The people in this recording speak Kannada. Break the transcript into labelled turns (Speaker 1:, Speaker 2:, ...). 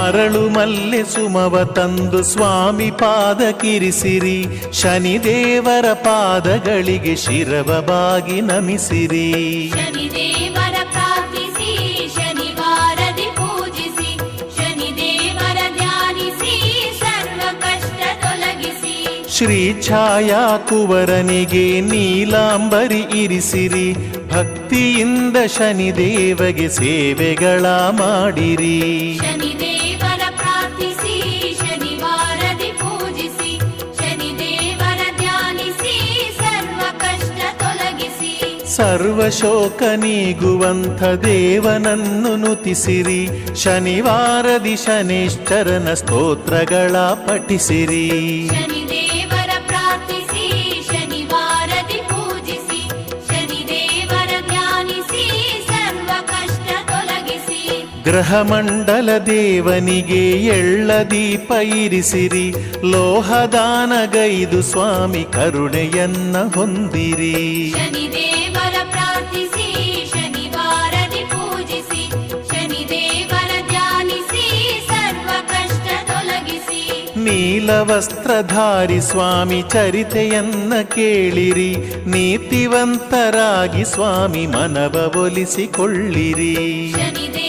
Speaker 1: ಅರಳು ಮಲ್ಲೆ ಸುಮವ ತಂದು ಸ್ವಾಮಿ ಪಾದಕ್ಕಿರಿಸಿರಿ. ಶನಿದೇವರ ಪಾದಗಳಿಗೆ ಶಿರವ ಬಾಗಿ ನಮಿಸಿರಿ.
Speaker 2: ಶನಿದೇವರ ಪ್ರಾರ್ಥಿಸಿ ಶನಿವಾರದಿ ಪೂಜಿಸಿ, ಶನಿದೇವರ ಧ್ಯಾನಿಸಿ ಸರ್ವ ಕಷ್ಟ ತೊಲಗಿಸಿ.
Speaker 1: ಶ್ರೀ ಛಾಯಾ ಕುವರನಿಗೆ ನೀಲಾಂಬರಿ ಇರಿಸಿರಿ. ಭಕ್ತಿಯಿಂದ ಶನಿದೇವಗೆ ಸೇವೆಗಳ ಮಾಡಿರಿ.
Speaker 2: ಶನಿದೇವರ ಪ್ರಾರ್ಥಿಸಿ ಶನಿವಾರದಿ ಪೂಜಿಸಿ, ಶನಿದೇವರ ಧ್ಯಾನಿಸಿ ಸರ್ವ ಕಷ್ಟ ತೊಲಗಿಸಿ.
Speaker 1: ಸರ್ವ ಶೋಕ ನೀಗುವಂಥ ದೇವನನ್ನು ನುತಿಸಿರಿ. ಶನಿವಾರದಿ ಶನೇಶ್ವರನ ಸ್ತೋತ್ರಗಳ ಪಠಿಸಿರಿ.
Speaker 2: ಶನಿದೇವರ ಪ್ರಾರ್ಥಿಸಿ ಶನಿವಾರದಿ ಪೂಜಿಸಿ, ಶನಿದೇವರ ಧ್ಯಾನಿಸಿ ಸರ್ವ ಕಷ್ಟ ತೊಲಗಿಸಿ.
Speaker 1: ಗ್ರಹಮಂಡಲ ದೇವನಿಗೆ ಎಳ್ಳ ದೀಪ ಇರಿಸಿರಿ. ಲೋಹದಾನಗೈದು ಸ್ವಾಮಿ ಕರುಣೆಯನ್ನ ಹೊಂದಿರಿ.
Speaker 2: ಶನಿದೇವರ ಪ್ರಾರ್ಥಿಸಿ ಶನಿವಾರದಿ ಪೂಜಿಸಿ, ಶನಿದೇವರ ಧ್ಯಾನಿಸಿ ಸರ್ವ ಕಷ್ಟ ತೊಲಗಿಸಿ.
Speaker 1: ನೀಲವಸ್ತ್ರಧಾರಿ ಸ್ವಾಮಿ ಚರಿತೆಯನ್ನ ಕೇಳಿರಿ. ನೀತಿವಂತರಾಗಿ ಸ್ವಾಮಿ ಮನವ ಒಲಿಸಿಕೊಳ್ಳಿರಿ.
Speaker 2: ಶನಿದೇವರ